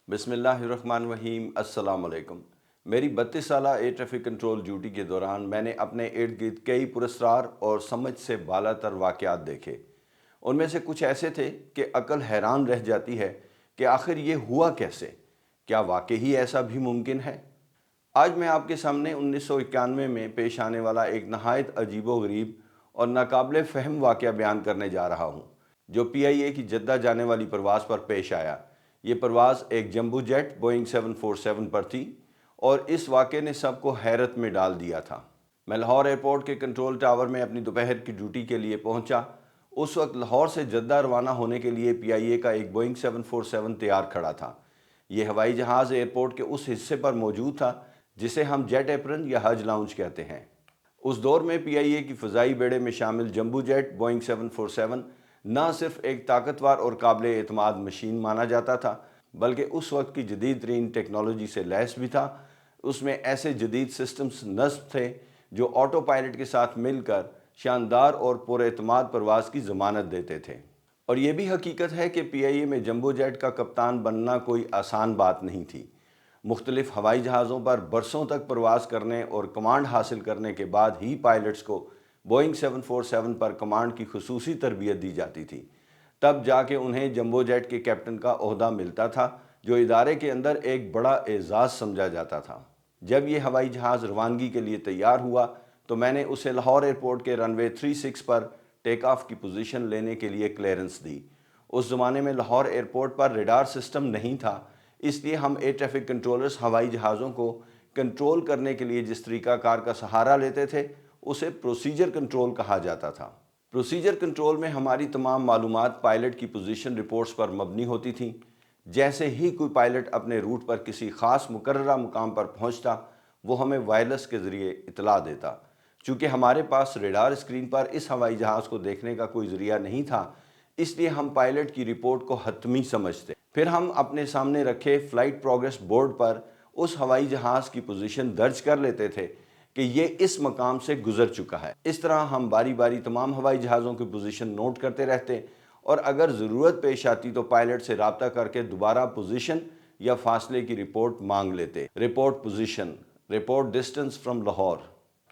بسم اللہ الرحمن الرحیم۔ السلام علیکم۔ میری 32 سالہ ایئر ٹریفک کنٹرول ڈیوٹی کے دوران میں نے اپنے ارد گرد کئی پراسرار اور سمجھ سے بالا تر واقعات دیکھے۔ ان میں سے کچھ ایسے تھے کہ عقل حیران رہ جاتی ہے کہ آخر یہ ہوا کیسے؟ کیا واقعی ایسا بھی ممکن ہے؟ آج میں آپ کے سامنے 1991 میں پیش آنے والا ایک نہایت عجیب و غریب اور ناقابل فہم واقعہ بیان کرنے جا رہا ہوں، جو پی آئی اے کی جدہ جانے والی پرواز پر پیش آیا۔ یہ پرواز ایک جمبو جیٹ بوئنگ 747 پر تھی اور اس واقعے نے سب کو حیرت میں ڈال دیا تھا۔ میں لاہور ایئرپورٹ کے کنٹرول ٹاور میں اپنی دوپہر کی ڈیوٹی کے لیے پہنچا۔ اس وقت لاہور سے جدہ روانہ ہونے کے لیے پی آئی اے کا ایک بوئنگ 747 تیار کھڑا تھا۔ یہ ہوائی جہاز ایئرپورٹ کے اس حصے پر موجود تھا جسے ہم جیٹ ایپرن یا حج لاؤنج کہتے ہیں۔ اس دور میں پی آئی اے کی فضائی بیڑے میں شامل جمبو جیٹ بوئنگ 747 نہ صرف ایک طاقتور اور قابل اعتماد مشین مانا جاتا تھا، بلکہ اس وقت کی جدید ترین ٹیکنالوجی سے لیس بھی تھا۔ اس میں ایسے جدید سسٹمز نصب تھے جو آٹو پائلٹ کے ساتھ مل کر شاندار اور پر اعتماد پرواز کی ضمانت دیتے تھے۔ اور یہ بھی حقیقت ہے کہ پی آئی اے میں جمبو جیٹ کا کپتان بننا کوئی آسان بات نہیں تھی۔ مختلف ہوائی جہازوں پر برسوں تک پرواز کرنے اور کمانڈ حاصل کرنے کے بعد ہی پائلٹس کو بوئنگ 747 پر کمانڈ کی خصوصی تربیت دی جاتی تھی۔ تب جا کے انہیں جمبو جیٹ کے کیپٹن کا عہدہ ملتا تھا، جو ادارے کے اندر ایک بڑا اعزاز سمجھا جاتا تھا۔ جب یہ ہوائی جہاز روانگی کے لیے تیار ہوا تو میں نے اسے لاہور ایئرپورٹ کے رن وے 36 پر ٹیک آف کی پوزیشن لینے کے لیے کلیئرنس دی۔ اس زمانے میں لاہور ایئرپورٹ پر ریڈار سسٹم نہیں تھا، اس لیے ہم ایئر ٹریفک کنٹرولرز ہوائی جہازوں کو کنٹرول کرنے کے لیے جس طریقہ کار کا سہارا لیتے تھے اسے پروسیجر کنٹرول کہا جاتا تھا۔ پروسیجر کنٹرول میں ہماری تمام معلومات پائلٹ کی پوزیشن رپورٹس پر مبنی ہوتی تھیں۔ جیسے ہی کوئی پائلٹ اپنے روٹ پر کسی خاص مقررہ مقام پر پہنچتا، وہ ہمیں وائرلیس کے ذریعے اطلاع دیتا۔ چونکہ ہمارے پاس ریڈار اسکرین پر اس ہوائی جہاز کو دیکھنے کا کوئی ذریعہ نہیں تھا، اس لیے ہم پائلٹ کی رپورٹ کو حتمی سمجھتے۔ پھر ہم اپنے سامنے رکھے فلائٹ پروگریس بورڈ پر اس ہوائی جہاز کی پوزیشن درج کر لیتے تھے کہ یہ اس مقام سے گزر چکا ہے۔ اس طرح ہم باری باری تمام ہوائی جہازوں کی پوزیشن نوٹ کرتے رہتے اور اگر ضرورت پیش آتی تو پائلٹ سے رابطہ کر کے دوبارہ پوزیشن یا فاصلے کی رپورٹ مانگ لیتے۔ Report position, report distance from Lahore.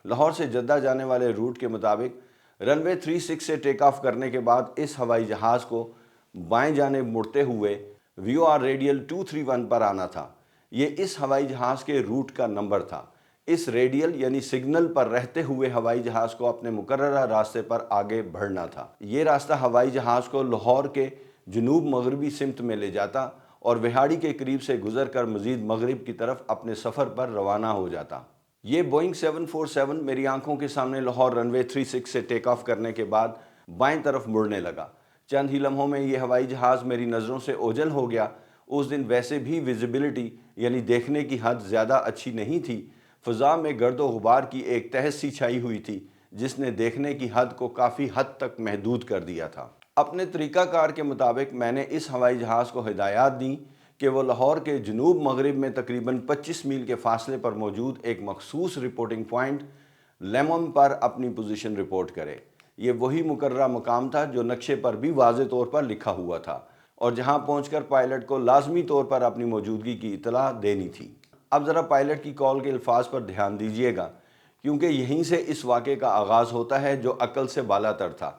Lahore سے جدہ جانے والے روٹ کے مطابق رن وے 36 سے ٹیک آف کرنے کے بعد اس ہوائی جہاز کو بائیں جانب مڑتے ہوئے ویو آر ریڈیل 231 پر آنا تھا۔ یہ اس ہوائی جہاز کے روٹ کا نمبر تھا۔ اس ریڈیل یعنی سگنل پر رہتے ہوئے ہوائی جہاز کو اپنے مقررہ راستے پر آگے بڑھنا تھا۔ یہ راستہ ہوائی جہاز کو لاہور کے جنوب مغربی سمت میں لے جاتا اور وہاڑی کے قریب سے گزر کر مزید مغرب کی طرف اپنے سفر پر روانہ ہو جاتا۔ یہ بوئنگ 747 میری آنکھوں کے سامنے لاہور رن وے 36 سے ٹیک آف کرنے کے بعد بائیں طرف مڑنے لگا۔ چند ہی لمحوں میں یہ ہوائی جہاز میری نظروں سے اوجھل ہو گیا۔ اس دن ویسے بھی ویزیبلٹی یعنی دیکھنے کی حد زیادہ اچھی نہیں تھی۔ فضا میں گرد و غبار کی ایک تہہ سی چھائی ہوئی تھی جس نے دیکھنے کی حد کو کافی حد تک محدود کر دیا تھا۔ اپنے طریقہ کار کے مطابق میں نے اس ہوائی جہاز کو ہدایات دیں کہ وہ لاہور کے جنوب مغرب میں تقریباً 25 میل کے فاصلے پر موجود ایک مخصوص رپورٹنگ پوائنٹ لیمم پر اپنی پوزیشن رپورٹ کرے۔ یہ وہی مقررہ مقام تھا جو نقشے پر بھی واضح طور پر لکھا ہوا تھا اور جہاں پہنچ کر پائلٹ کو لازمی طور پر اپنی موجودگی کی اطلاع دینی تھی۔ اب ذرا پائلٹ کی کال کے الفاظ پر دھیان دیجیے گا، کیونکہ یہیں سے اس واقعے کا آغاز ہوتا ہے جو عقل سے بالا تر تھا،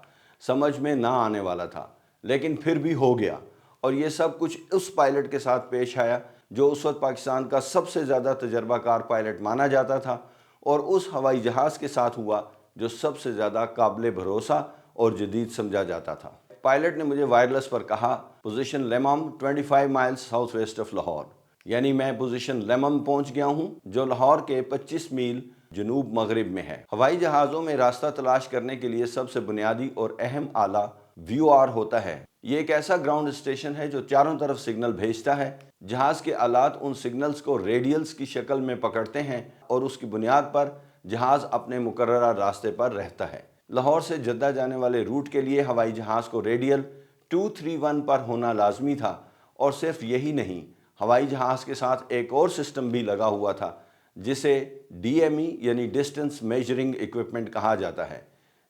سمجھ میں نہ آنے والا تھا، لیکن پھر بھی ہو گیا۔ اور یہ سب کچھ اس پائلٹ کے ساتھ پیش آیا جو اس وقت پاکستان کا سب سے زیادہ تجربہ کار پائلٹ مانا جاتا تھا، اور اس ہوائی جہاز کے ساتھ ہوا جو سب سے زیادہ قابل بھروسہ اور جدید سمجھا جاتا تھا۔ پائلٹ نے مجھے وائرلیس پر کہا، پوزیشن لیمم 25 miles south west of Lahore, یعنی میں پوزیشن لیمم پہنچ گیا ہوں جو لاہور کے 25 میل جنوب مغرب میں ہے۔ ہوائی جہازوں میں راستہ تلاش کرنے کے لیے سب سے بنیادی اور اہم آلہ ویو آر ہوتا ہے۔ یہ ایک ایسا گراؤنڈ اسٹیشن ہے جو چاروں طرف سگنل بھیجتا ہے۔ جہاز کے آلات ان سگنلز کو ریڈیلز کی شکل میں پکڑتے ہیں اور اس کی بنیاد پر جہاز اپنے مقررہ راستے پر رہتا ہے۔ لاہور سے جدہ جانے والے روٹ کے لیے ہوائی جہاز کو ریڈیل 231 پر ہونا لازمی تھا، اور صرف یہی نہیں، ہوائی جہاز کے ساتھ ایک اور سسٹم بھی لگا ہوا تھا جسے ڈی ایم ای یعنی ڈسٹنس میجرنگ ایکوپمنٹ کہا جاتا ہے۔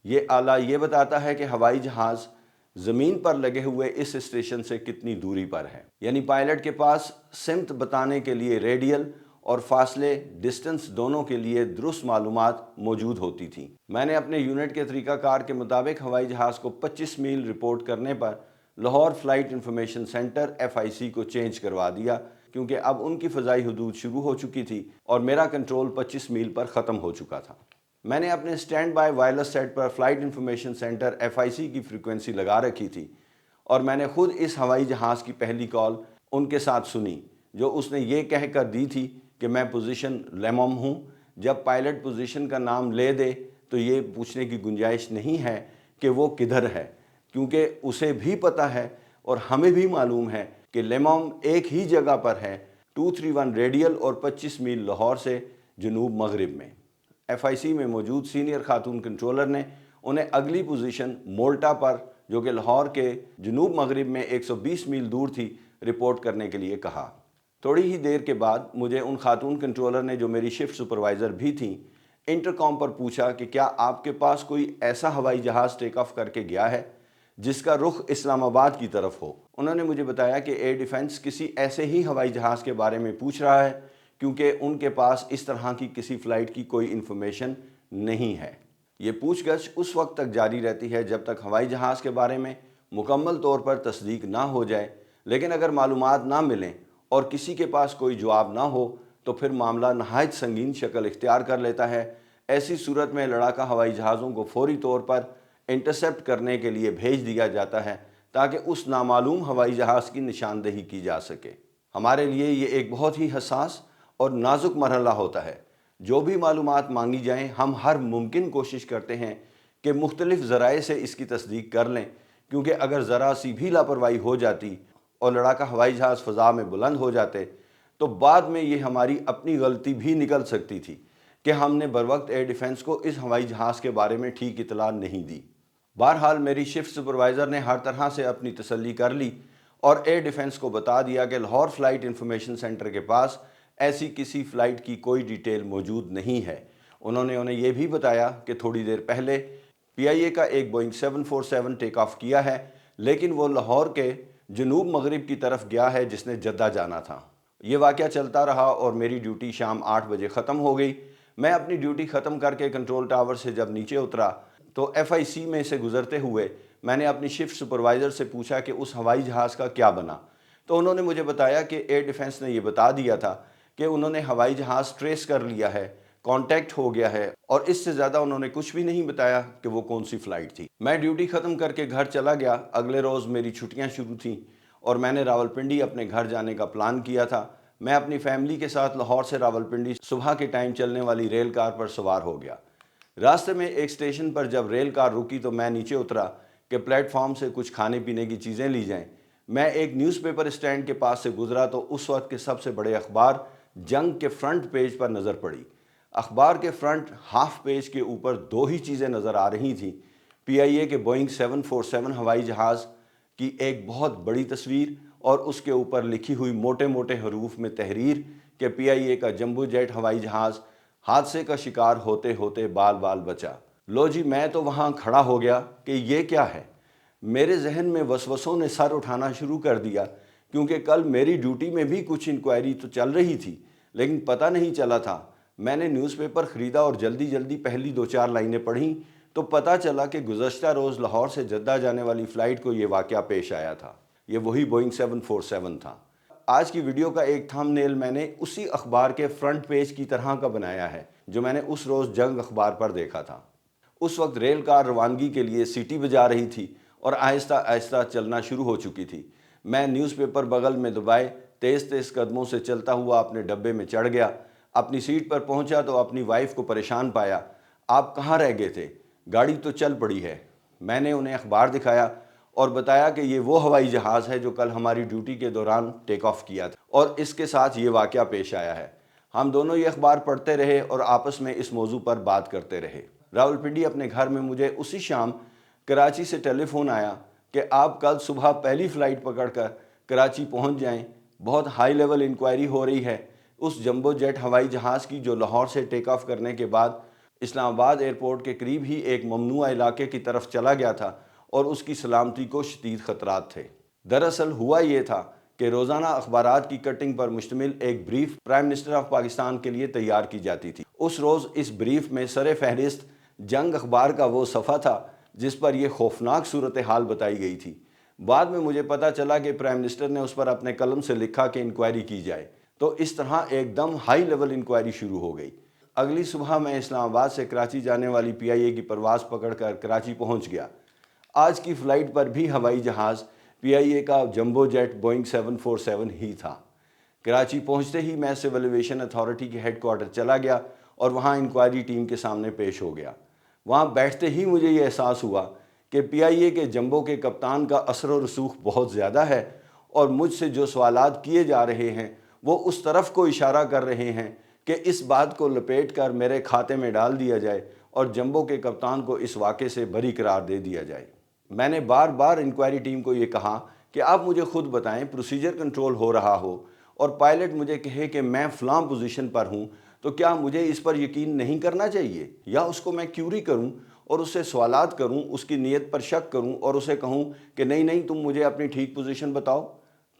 یہ آلہ یہ بتاتا ہے کہ ہوائی جہاز زمین پر لگے ہوئے اس اسٹیشن سے کتنی دوری پر ہے۔ یعنی پائلٹ کے پاس سمت بتانے کے لیے ریڈیل اور فاصلے ڈسٹنس دونوں کے لیے درست معلومات موجود ہوتی تھیں۔ میں نے اپنے یونٹ کے طریقہ کار کے مطابق ہوائی جہاز کو 25 میل رپورٹ کرنے پر Lahore flight information centre FIC کو چینج کروا دیا، کیونکہ اب ان کی فضائی حدود شروع ہو چکی تھی اور میرا کنٹرول 25 میل پر ختم ہو چکا تھا۔ میں نے اپنے اسٹینڈ بائی وائرلیس سیٹ پر فلائٹ انفارمیشن سینٹر FIC کی فریکوینسی لگا رکھی تھی اور میں نے خود اس ہوائی جہاز کی پہلی کال ان کے ساتھ سنی، جو اس نے یہ کہہ کر دی تھی کہ میں پوزیشن لیموم ہوں۔ جب پائلٹ پوزیشن کا نام لے دے تو یہ پوچھنے کی گنجائش نہیں ہے کہ وہ کدھر ہے، کیونکہ اسے بھی پتہ ہے اور ہمیں بھی معلوم ہے کہ لیموم ایک ہی جگہ پر ہے، 231 ریڈیل اور 25 میل لاہور سے جنوب مغرب میں۔ FIC میں موجود سینئر خاتون کنٹرولر نے انہیں اگلی پوزیشن مولٹا پر، جو کہ لاہور کے جنوب مغرب میں 120 میل دور تھی، رپورٹ کرنے کے لیے کہا۔ تھوڑی ہی دیر کے بعد مجھے ان خاتون کنٹرولر نے، جو میری شفٹ سپروائزر بھی تھیں، انٹرکام پر پوچھا کہ کیا آپ کے پاس کوئی ایسا ہوائی جہاز ٹیک آف کر کے گیا ہے جس کا رخ اسلام آباد کی طرف ہو۔ انہوں نے مجھے بتایا کہ ایئر ڈیفنس کسی ایسے ہی ہوائی جہاز کے بارے میں پوچھ رہا ہے، کیونکہ ان کے پاس اس طرح کی کسی فلائٹ کی کوئی انفارمیشن نہیں ہے۔ یہ پوچھ گچھ اس وقت تک جاری رہتی ہے جب تک ہوائی جہاز کے بارے میں مکمل طور پر تصدیق نہ ہو جائے، لیکن اگر معلومات نہ ملیں اور کسی کے پاس کوئی جواب نہ ہو تو پھر معاملہ نہایت سنگین شکل اختیار کر لیتا ہے۔ ایسی صورت میں لڑاکا ہوائی جہازوں کو فوری طور پر انٹرسپٹ کرنے کے لیے بھیج دیا جاتا ہے تاکہ اس نامعلوم ہوائی جہاز کی نشاندہی کی جا سکے۔ ہمارے لیے یہ ایک بہت ہی حساس اور نازک مرحلہ ہوتا ہے۔ جو بھی معلومات مانگی جائیں، ہم ہر ممکن کوشش کرتے ہیں کہ مختلف ذرائع سے اس کی تصدیق کر لیں، کیونکہ اگر ذرا سی بھی لاپرواہی ہو جاتی اور لڑاکا ہوائی جہاز فضا میں بلند ہو جاتے تو بعد میں یہ ہماری اپنی غلطی بھی نکل سکتی تھی کہ ہم نے بروقت ایئر ڈیفنس کو اس ہوائی جہاز کے بارے میں ٹھیک اطلاع نہیں دی۔ بہرحال میری شفٹ سپروائزر نے ہر طرح سے اپنی تسلی کر لی اور ایئر ڈیفنس کو بتا دیا کہ لاہور فلائٹ انفارمیشن سینٹر کے پاس ایسی کسی فلائٹ کی کوئی ڈیٹیل موجود نہیں ہے۔ انہوں نے انہیں یہ بھی بتایا کہ تھوڑی دیر پہلے PIA کا ایک بوئنگ 747 ٹیک آف کیا ہے، لیکن وہ لاہور کے جنوب مغرب کی طرف گیا ہے جس نے جدہ جانا تھا۔ یہ واقعہ چلتا رہا اور میری ڈیوٹی شام 8 بجے ختم ہو گئی۔ میں اپنی ڈیوٹی ختم کر کے کنٹرول ٹاور سے جب نیچے اترا تو FIC میں سے گزرتے ہوئے میں نے اپنی شفٹ سپروائزر سے پوچھا کہ اس ہوائی جہاز کا کیا بنا، تو انہوں نے مجھے بتایا کہ ایئر ڈیفنس نے یہ بتا دیا تھا کہ انہوں نے ہوائی جہاز ٹریس کر لیا ہے، کانٹیکٹ ہو گیا ہے، اور اس سے زیادہ انہوں نے کچھ بھی نہیں بتایا کہ وہ کون سی فلائٹ تھی۔ میں ڈیوٹی ختم کر کے گھر چلا گیا۔ اگلے روز میری چھٹیاں شروع تھیں اور میں نے راولپنڈی اپنے گھر جانے کا پلان کیا تھا۔ میں اپنی فیملی کے ساتھ لاہور سے راولپنڈی صبح کے ٹائم چلنے والی ریل کار پر سوار ہو گیا۔ راستے میں ایک اسٹیشن پر جب ریل کار رکی تو میں نیچے اترا کہ پلیٹ فارم سے کچھ کھانے پینے کی چیزیں لی جائیں۔ میں ایک نیوز پیپر اسٹینڈ کے پاس سے گزرا تو اس وقت کے سب سے بڑے اخبار جنگ کے فرنٹ پیج پر نظر پڑی۔ اخبار کے فرنٹ ہاف پیج کے اوپر دو ہی چیزیں نظر آ رہی تھیں: PIA کے بوئنگ 747 ہوائی جہاز کی ایک بہت بڑی تصویر اور اس کے اوپر لکھی ہوئی موٹے موٹے حروف میں تحریر کہ PIA کا جمبو جیٹ ہوائی جہاز حادثے کا شکار ہوتے ہوتے بال بال بچا۔ لو جی، میں تو وہاں کھڑا ہو گیا کہ یہ کیا ہے۔ میرے ذہن میں وسوسوں نے سر اٹھانا شروع کر دیا، کیونکہ کل میری ڈیوٹی میں بھی کچھ انکوائری تو چل رہی تھی، لیکن پتہ نہیں چلا تھا۔ میں نے نیوز پیپر خریدا اور جلدی جلدی پہلی 2-4 لائنیں پڑھیں تو پتہ چلا کہ گزشتہ روز لاہور سے جدہ جانے والی فلائٹ کو یہ واقعہ پیش آیا تھا۔ یہ وہی بوئنگ 747 تھا۔ آج کی ویڈیو کا ایک تھم نیل میں نے اسی اخبار کے فرنٹ پیج کی طرح کا بنایا ہے جو میں نے اس روز جنگ اخبار پر دیکھا تھا۔ اس وقت ریل کار روانگی کے لیے سیٹی بجا رہی تھی اور آہستہ آہستہ چلنا شروع ہو چکی تھی۔ میں نیوز پیپر بغل میں دبائے تیز تیز قدموں سے چلتا ہوا اپنے ڈبے میں چڑھ گیا۔ اپنی سیٹ پر پہنچا تو اپنی وائف کو پریشان پایا۔ آپ کہاں رہ گئے تھے؟ گاڑی تو چل پڑی ہے۔ میں نے انہیں اخبار دکھایا اور بتایا کہ یہ وہ ہوائی جہاز ہے جو کل ہماری ڈیوٹی کے دوران ٹیک آف کیا تھا اور اس کے ساتھ یہ واقعہ پیش آیا ہے۔ ہم دونوں یہ اخبار پڑھتے رہے اور آپس میں اس موضوع پر بات کرتے رہے۔ راولپنڈی اپنے گھر میں مجھے اسی شام کراچی سے ٹیلی فون آیا کہ آپ کل صبح پہلی فلائٹ پکڑ کر کراچی پہنچ جائیں، بہت ہائی لیول انکوائری ہو رہی ہے اس جمبو جیٹ ہوائی جہاز کی جو لاہور سے ٹیک آف کرنے کے بعد اسلام آباد ایئرپورٹ کے قریب ہی ایک ممنوعہ علاقے کی طرف چلا گیا تھا اور اس کی سلامتی کو شدید خطرات تھے۔ دراصل ہوا یہ تھا کہ روزانہ اخبارات کی کٹنگ پر مشتمل ایک brief prime minister of Pakistan کے لیے تیار کی جاتی تھی۔ اس روز اس بریف میں سر فہرست جنگ اخبار کا وہ صفحہ تھا جس پر یہ خوفناک صورتحال بتائی گئی تھی۔ بعد میں مجھے پتا چلا کہ پرائم منسٹر نے اس پر اپنے قلم سے لکھا کہ انکوائری کی جائے، تو اس طرح ایک دم ہائی لیول انکوائری شروع ہو گئی۔ اگلی صبح میں اسلام آباد سے کراچی جانے والی PIA کی پرواز پکڑ کر کراچی پہنچ گیا۔ آج کی فلائٹ پر بھی ہوائی جہاز PIA کا جمبو جیٹ بوئنگ 747 ہی تھا۔ کراچی پہنچتے ہی میں سول ایویشن اتھارٹی کے ہیڈ کوارٹر چلا گیا اور وہاں انکوائری ٹیم کے سامنے پیش ہو گیا۔ وہاں بیٹھتے ہی مجھے یہ احساس ہوا کہ PIA کے جمبو کے کپتان کا اثر و رسوخ بہت زیادہ ہے، اور مجھ سے جو سوالات کیے جا رہے ہیں وہ اس طرف کو اشارہ کر رہے ہیں کہ اس بات کو لپیٹ کر میرے کھاتے میں ڈال دیا جائے اور جمبو کے کپتان کو اس واقعے سے بری قرار دے دیا جائے۔ میں نے بار بار انکوائری ٹیم کو یہ کہا کہ آپ مجھے خود بتائیں، پروسیجر کنٹرول ہو رہا ہو اور پائلٹ مجھے کہے کہ میں فلاں پوزیشن پر ہوں، تو کیا مجھے اس پر یقین نہیں کرنا چاہیے، یا اس کو میں کیوری کروں اور اس سے سوالات کروں، اس کی نیت پر شک کروں اور اسے کہوں کہ نہیں تم مجھے اپنی ٹھیک پوزیشن بتاؤ،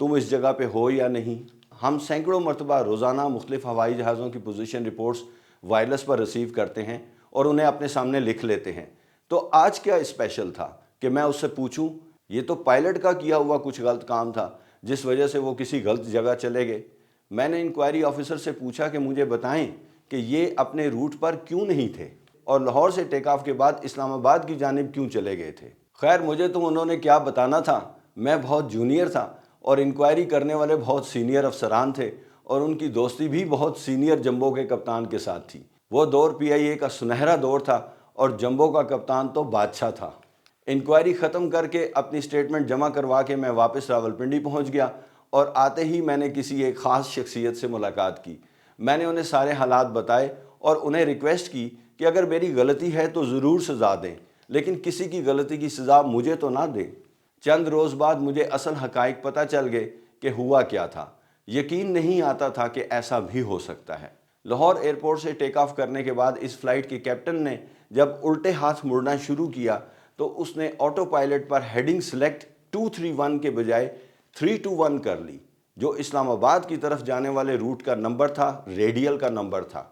تم اس جگہ پہ ہو یا نہیں۔ ہم سینکڑوں مرتبہ روزانہ مختلف ہوائی جہازوں کی پوزیشن رپورٹس وائرلیس پر ریسیو کرتے ہیں اور انہیں اپنے سامنے لکھ لیتے ہیں۔ تو آج کیا اسپیشل تھا کہ میں اس سے پوچھوں؟ یہ تو پائلٹ کا کیا ہوا کچھ غلط کام تھا جس وجہ سے وہ کسی غلط جگہ چلے گئے۔ میں نے انکوائری آفیسر سے پوچھا کہ مجھے بتائیں کہ یہ اپنے روٹ پر کیوں نہیں تھے اور لاہور سے ٹیک آف کے بعد اسلام آباد کی جانب کیوں چلے گئے تھے۔ خیر، مجھے تو انہوں نے کیا بتانا تھا، میں بہت جونیئر تھا اور انکوائری کرنے والے بہت سینئر افسران تھے، اور ان کی دوستی بھی بہت سینئر جمبو کے کپتان کے ساتھ تھی۔ وہ دور PIA کا سنہرا دور تھا اور جمبو کا کپتان تو بادشاہ تھا۔ انکوائری ختم کر کے اپنی سٹیٹمنٹ جمع کروا کے میں واپس راولپنڈی پہنچ گیا، اور آتے ہی میں نے کسی ایک خاص شخصیت سے ملاقات کی۔ میں نے انہیں سارے حالات بتائے اور انہیں ریکویسٹ کی کہ اگر میری غلطی ہے تو ضرور سزا دیں، لیکن کسی کی غلطی کی سزا مجھے تو نہ دیں۔ چند روز بعد مجھے اصل حقائق پتہ چل گئے کہ ہوا کیا تھا۔ یقین نہیں آتا تھا کہ ایسا بھی ہو سکتا ہے۔ لاہور ایئرپورٹ سے ٹیک آف کرنے کے بعد اس فلائٹ کے کیپٹن نے جب الٹے ہاتھ مڑنا شروع کیا تو اس نے آٹو پائلٹ پر ہیڈنگ سلیکٹ 231 کے بجائے 321 کر لی، جو اسلام آباد کی طرف جانے والے روٹ کا نمبر تھا، ریڈیل کا نمبر تھا،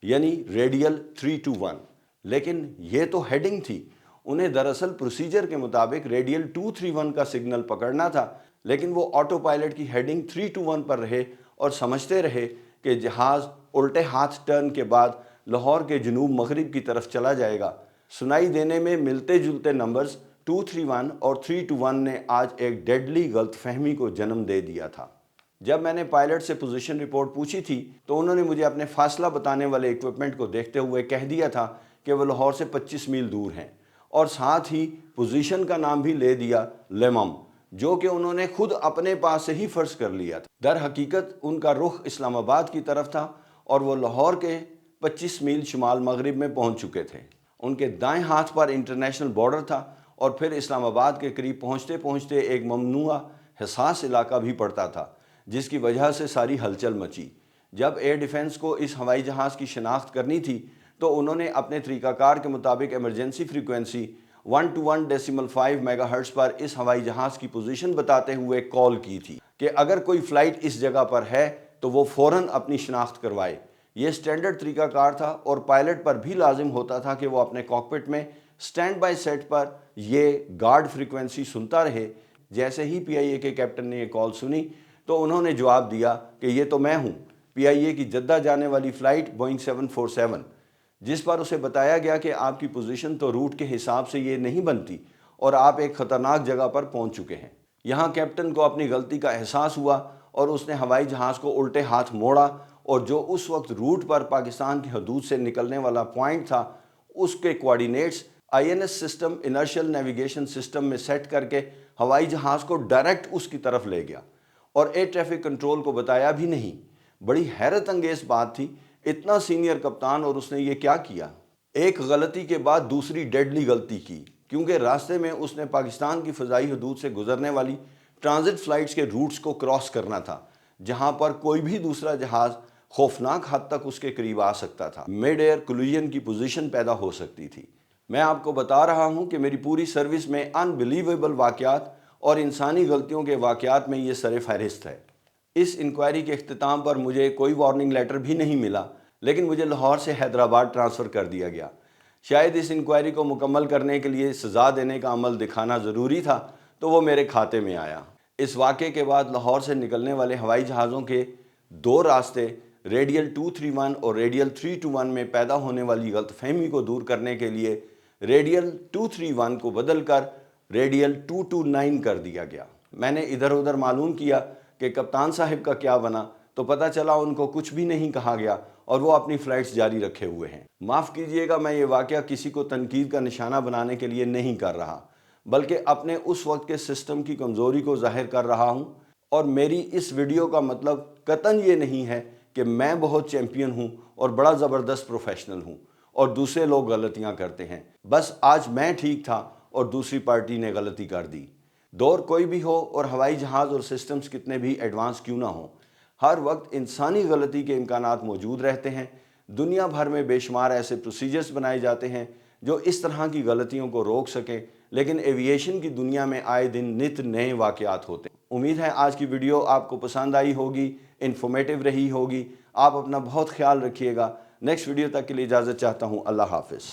یعنی ریڈیل 321۔ لیکن یہ تو ہیڈنگ تھی، انہیں دراصل پروسیجر کے مطابق ریڈیل 231 کا سگنل پکڑنا تھا، لیکن وہ آٹو پائلٹ کی ہیڈنگ 321 پر رہے اور سمجھتے رہے کہ جہاز الٹے ہاتھ ٹرن کے بعد لاہور کے جنوب مغرب کی طرف چلا جائے گا۔ سنائی دینے میں ملتے جلتے نمبرز 231 اور 321 نے آج ایک ڈیڈلی غلط فہمی کو جنم دے دیا تھا۔ جب میں نے پائلٹ سے پوزیشن رپورٹ پوچھی تھی تو انہوں نے مجھے اپنے فاصلہ بتانے والے ایکوپمنٹ کو دیکھتے ہوئے کہہ دیا تھا کہ وہ لاہور سے 25 میل دور ہیں، اور ساتھ ہی پوزیشن کا نام بھی لے دیا لیمم، جو کہ انہوں نے خود اپنے پاس سے ہی فرض کر لیا تھا۔ در حقیقت ان کا رخ اسلام آباد کی طرف تھا اور وہ لاہور کے 25 میل شمال مغرب میں پہنچ چکے تھے۔ ان کے دائیں ہاتھ پر انٹرنیشنل بارڈر تھا اور پھر اسلام آباد کے قریب پہنچتے پہنچتے ایک ممنوعہ حساس علاقہ بھی پڑتا تھا، جس کی وجہ سے ساری ہلچل مچی۔ جب ایئر ڈیفنس کو اس ہوائی جہاز کی شناخت کرنی تھی تو انہوں نے اپنے طریقہ کار کے مطابق ایمرجنسی فریکوینسی 121.5 میگا ہرٹز پر اس ہوائی جہاز کی پوزیشن بتاتے ہوئے کال کی تھی کہ اگر کوئی فلائٹ اس جگہ پر ہے تو وہ فوراً اپنی شناخت کروائے۔ یہ سٹینڈرڈ طریقہ کار تھا اور پائلٹ پر بھی لازم ہوتا تھا کہ وہ اپنے کاکپٹ میں سٹینڈ بائی سیٹ پر یہ گارڈ فریکوینسی سنتا رہے۔ جیسے ہی PIA کے کیپٹن نے یہ کال سنی تو انہوں نے جواب دیا کہ یہ تو میں ہوں، PIA کی جدہ جانے والی فلائٹ بوئنگ 747، جس پر اسے بتایا گیا کہ آپ کی پوزیشن تو روٹ کے حساب سے یہ نہیں بنتی اور آپ ایک خطرناک جگہ پر پہنچ چکے ہیں۔ یہاں کیپٹن کو اپنی غلطی کا احساس ہوا اور اس نے ہوائی جہاز کو الٹے ہاتھ موڑا، اور جو اس وقت روٹ پر پاکستان کی حدود سے نکلنے والا پوائنٹ تھا اس کے coordinates INS system inertial navigation system میں سیٹ کر کے ہوائی جہاز کو ڈائریکٹ اس کی طرف لے گیا اور ایئر ٹریفک کنٹرول کو بتایا بھی نہیں۔ بڑی حیرت انگیز بات تھی، اتنا سینئر کپتان اور اس نے یہ کیا کیا؟ ایک غلطی کے بعد دوسری ڈیڈلی غلطی کی، کیونکہ راستے میں اس نے پاکستان کی فضائی حدود سے گزرنے والی ٹرانزٹ فلائٹس کے روٹس کو کراس کرنا تھا، جہاں پر کوئی بھی دوسرا جہاز خوفناک حد تک اس کے قریب آ سکتا تھا۔ مڈ ایئر کولیجن کی پوزیشن پیدا ہو سکتی تھی۔ میں آپ کو بتا رہا ہوں کہ میری پوری سروس میں انبلیویبل واقعات اور انسانی غلطیوں کے واقعات میں یہ سر فہرست ہے۔ اس انکوائری کے اختتام پر مجھے کوئی وارننگ لیٹر بھی نہیں ملا، لیکن مجھے لاہور سے حیدرآباد ٹرانسفر کر دیا گیا۔ شاید اس انکوائری کو مکمل کرنے کے لیے سزا دینے کا عمل دکھانا ضروری تھا، تو وہ میرے کھاتے میں آیا۔ اس واقعے کے بعد لاہور سے نکلنے والے ہوائی جہازوں کے 2 راستے ریڈیل 231 اور ریڈیل 321 میں پیدا ہونے والی غلط فہمی کو دور کرنے کے لیے ریڈیل 231 کو بدل کر ریڈیل 229 کر دیا گیا۔ میں نے ادھر ادھر معلوم کیا کہ کپتان صاحب کا کیا بنا، تو پتہ چلا ان کو کچھ بھی نہیں کہا گیا اور وہ اپنی فلائٹس جاری رکھے ہوئے ہیں۔ معاف کیجئے گا، میں یہ واقعہ کسی کو تنقید کا نشانہ بنانے کے لیے نہیں کر رہا، بلکہ اپنے اس وقت کے سسٹم کی کمزوری کو ظاہر کر رہا ہوں۔ اور میری اس ویڈیو کا مطلب قطعاً یہ نہیں ہے کہ میں بہت چیمپئن ہوں اور بڑا زبردست پروفیشنل ہوں اور دوسرے لوگ غلطیاں کرتے ہیں۔ بس آج میں ٹھیک تھا اور دوسری پارٹی نے غلطی کر دی۔ دور کوئی بھی ہو اور ہوائی جہاز اور سسٹمز کتنے بھی ایڈوانس کیوں نہ ہوں، ہر وقت انسانی غلطی کے امکانات موجود رہتے ہیں۔ دنیا بھر میں بے شمار ایسے پروسیجرز بنائے جاتے ہیں جو اس طرح کی غلطیوں کو روک سکیں، لیکن ایوییشن کی دنیا میں آئے دن نت نئے واقعات ہوتے ہیں۔ امید ہے آج کی ویڈیو آپ کو پسند آئی ہوگی، انفارمیٹیو رہی ہوگی۔ آپ اپنا بہت خیال رکھیے گا۔ نیکسٹ ویڈیو تک کے لیے اجازت چاہتا ہوں۔ اللہ حافظ۔